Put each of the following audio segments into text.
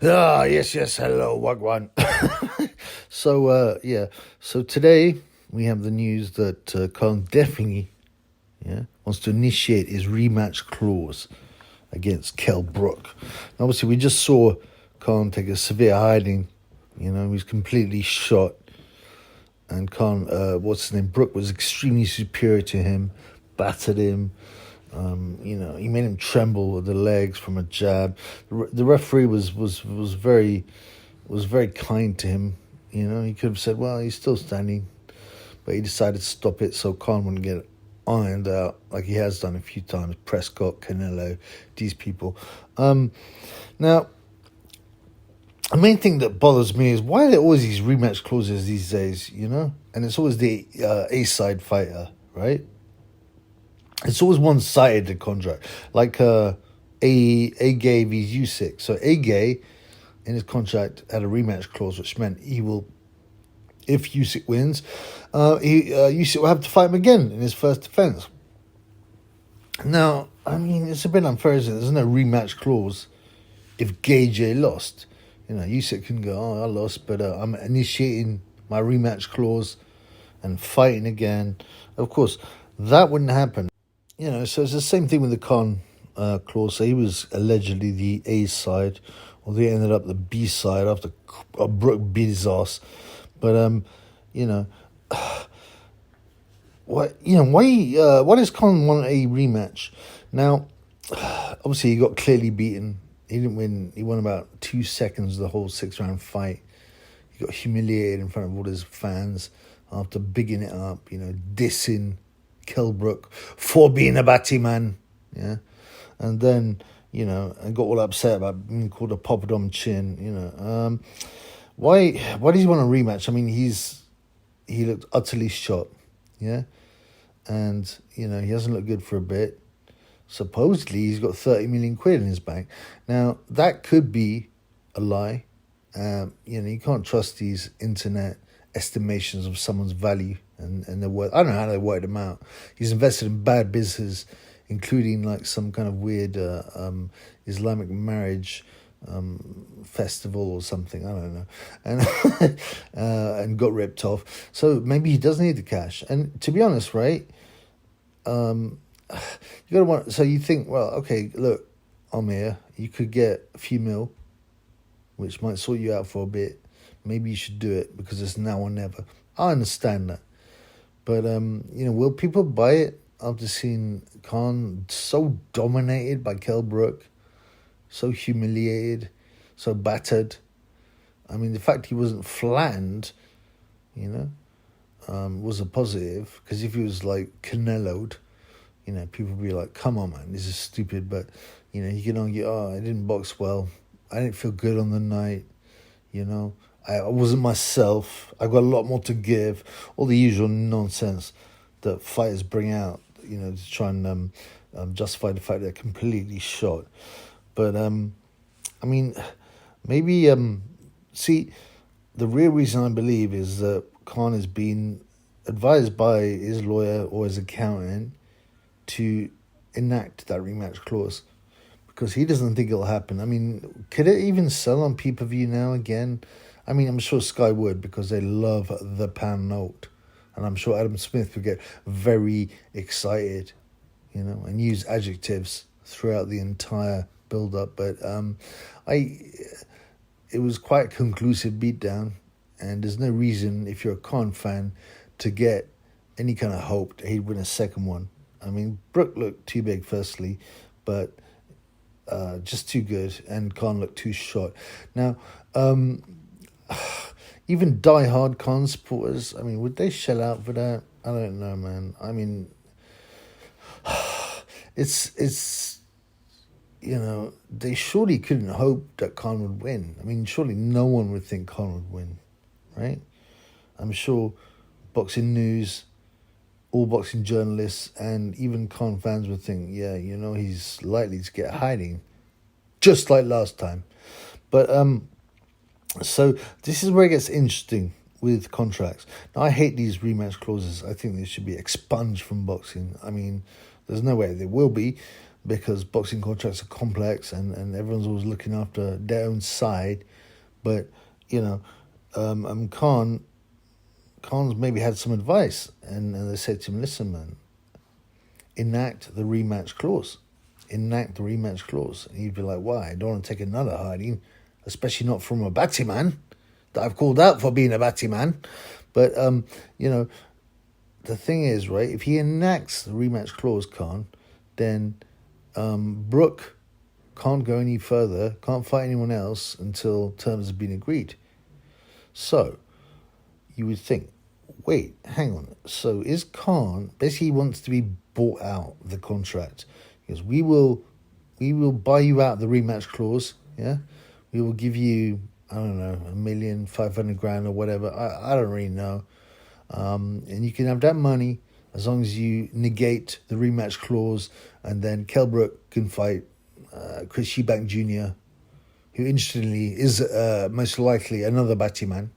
Yes, hello, Wagwan. So today we have the news that Khan definitely wants to initiate his rematch clause against Kell Brook. And obviously, we just saw Khan take a severe hiding. He was completely shot. And Khan, what's his name, Brook was extremely superior to him, battered him. He made him tremble with the legs from a jab. The referee was very kind to him. He could have said, "Well, he's still standing," but he decided to stop it so Khan wouldn't get ironed out like he has done a few times. Prescott, Canelo, these people. Now, the main thing that bothers me is why are there always these rematch clauses these days? And it's always the A-side fighter, right? It's always one-sided, the contract. Like A-Gay v Usyk. So A-Gay, in his contract, had a rematch clause, which meant he will, if Usyk wins, Usyk will have to fight him again in his first defense. Now, it's a bit unfair, isn't it? There's no rematch clause if Gay lost. Usyk can go, I lost, but I'm initiating my rematch clause and fighting again. Of course, that wouldn't happen. So it's the same thing with the Khan clause. So he was allegedly the A side, or they ended up the B side after Brook beat his ass. But why does Khan want a rematch? Now, obviously he got clearly beaten. He didn't win. He won about 2 seconds of the whole 6-round fight. He got humiliated in front of all his fans after bigging it up. Dissing Kell Brook for being a batty man, and then and got all upset about being called a poppadom chin. Why does he want a rematch? He looked utterly shot, and he hasn't looked good for a bit. Supposedly he's got 30 million quid in his bank. Now that could be a lie. You can't trust these internet estimations of someone's value and their worth. I don't know how they worked him out. He's invested in bad business, including like some kind of weird Islamic marriage festival or something. I don't know, and and got ripped off. So maybe he does need the cash. And to be honest, right, you gotta want. So you think, well, okay, look, Amir, you could get a few mil, which might sort you out for a bit. Maybe you should do it because it's now or never. I understand that. But, will people buy it after seeing Khan so dominated by Kell Brook, so humiliated, so battered? The fact he wasn't flattened, was a positive. Because if he was, like, Canelo'd, people would be like, come on, man, this is stupid. But, he can argue, I didn't box well. I didn't feel good on the night, I wasn't myself. I got a lot more to give. All the usual nonsense that fighters bring out, to try and justify the fact they're completely shot. But, maybe, see, the real reason I believe is that Khan has been advised by his lawyer or his accountant to enact that rematch clause because he doesn't think it'll happen. Could it even sell on pay-per-view now again? I'm sure Sky would because they love the pound note. And I'm sure Adam Smith would get very excited, and use adjectives throughout the entire build-up. But it was quite a conclusive beatdown. And there's no reason, if you're a Khan fan, to get any kind of hope that he'd win a second one. Brook looked too big, firstly, but just too good. And Khan looked too short. Now, even die-hard Khan supporters, would they shell out for that? I don't know, man. It's they surely couldn't hope that Khan would win. Surely no one would think Khan would win, right? I'm sure boxing news, all boxing journalists, and even Khan fans would think, he's likely to get hiding, just like last time. But, so this is where it gets interesting with contracts. Now, I hate these rematch clauses. I think they should be expunged from boxing. There's no way they will be, because boxing contracts are complex and everyone's always looking after their own side. But, you know, Khan's maybe had some advice, and they said to him, listen, man, enact the rematch clause. Enact the rematch clause. And he'd be like, why? I don't want to take another hiding, especially not from a batty man that I've called out for being a batty man. But, you know, the thing is, right, if he enacts the rematch clause, Khan, then Brook can't go any further, can't fight anyone else until terms have been agreed. So, you would think, wait, hang on. So is Khan, basically he wants to be bought out of the contract. Because we will buy you out the rematch clause, yeah? We will give you, I don't know, 1,500,000 or whatever. I don't really know. And you can have that money as long as you negate the rematch clause, and then Kell Brook can fight Chris Eubank Jr., who interestingly is most likely another batty man.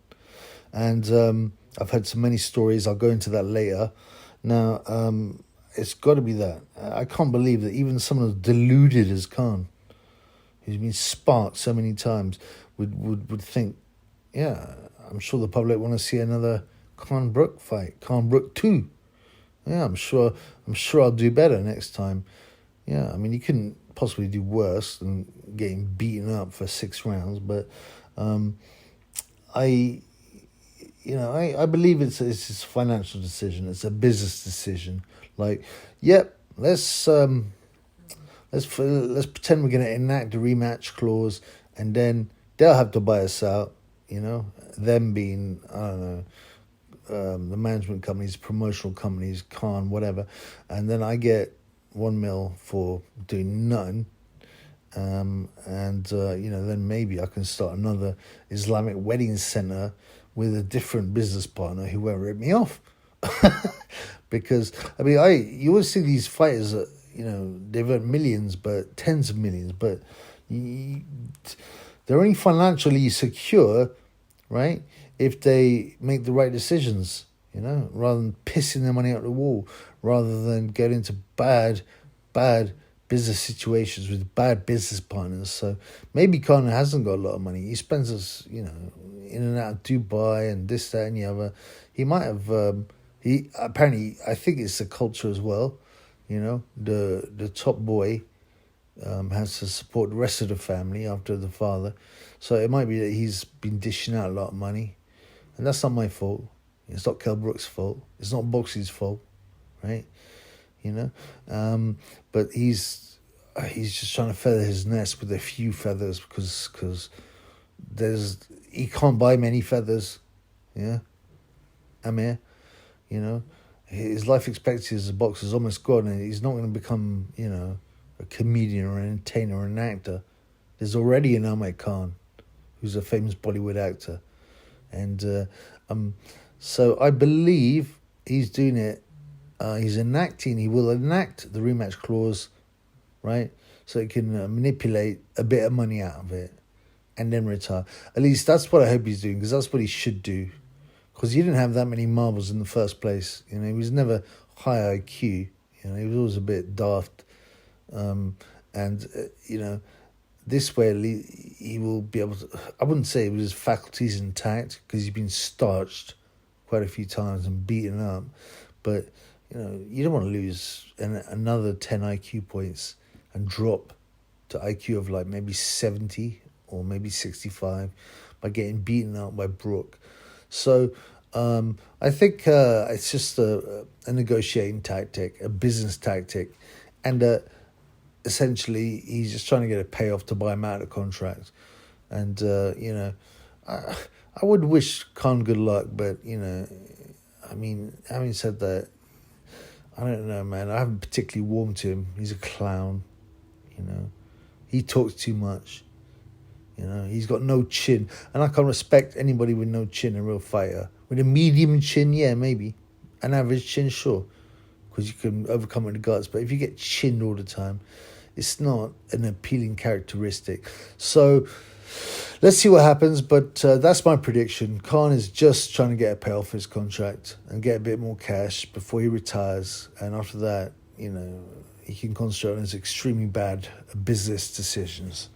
And I've heard so many stories. I'll go into that later. Now, it's got to be that. I can't believe that even someone as deluded as Khan, who's been sparked so many times, would think, yeah, I'm sure the public want to see another Khan Brook fight, Khan Brook 2. Yeah, I'm sure I'll do better next time. Yeah, I mean, you couldn't possibly do worse than getting beaten up for 6 rounds, but I believe it's a financial decision. It's a business decision. Like, yep, let's pretend we're going to enact a rematch clause, and then they'll have to buy us out. You know, them being, I don't know, the management companies, promotional companies, Khan, whatever, and then I get 1 mil for doing nothing. Then maybe I can start another Islamic wedding center with a different business partner who won't rip me off. Because, I mean, you always see these fighters that, you know, they've earned millions, but tens of millions, but they're only financially secure, right, if they make the right decisions, you know, rather than pissing their money out the wall, rather than get into bad business situations with bad business partners. So maybe Khan hasn't got a lot of money. He spends us, you know, in and out of Dubai and this, that, and the other. He might have. I think it's the culture as well. You know, the top boy has to support the rest of the family after the father. So it might be that he's been dishing out a lot of money, and that's not my fault. It's not Kell Brook's fault. It's not boxing's fault, right? You know, but he's just trying to feather his nest with a few feathers because he can't buy many feathers, yeah. Amir, you know, his life expectancy as a boxer is almost gone, and he's not going to become, you know, a comedian or an entertainer or an actor. There's already an Amir Khan, who's a famous Bollywood actor, and so I believe he's doing it. He will enact the rematch clause, right? So he can manipulate a bit of money out of it and then retire. At least that's what I hope he's doing, because that's what he should do. Because he didn't have that many marbles in the first place. You know, he was never high IQ. You know, he was always a bit daft. You know, this way he will be able to, I wouldn't say it was his faculties intact, because he's been starched quite a few times and beaten up. But, you know, you don't want to lose another 10 IQ points and drop to IQ of like maybe 70 or maybe 65 by getting beaten out by Brook. So I think it's just a negotiating tactic, a business tactic, and essentially he's just trying to get a payoff to buy him out of the contract. And, you know, I would wish Khan good luck, but, you know, I mean, having said that, I don't know, man. I haven't particularly warmed to him. He's a clown, you know. He talks too much. You know, he's got no chin. And I can't respect anybody with no chin, a real fighter. With a medium chin, yeah, maybe. An average chin, sure. Because you can overcome it with the guts. But if you get chinned all the time, it's not an appealing characteristic. So let's see what happens. But that's my prediction. Khan is just trying to get a payoff for his contract and get a bit more cash before he retires. And after that, you know, he can concentrate on his extremely bad business decisions.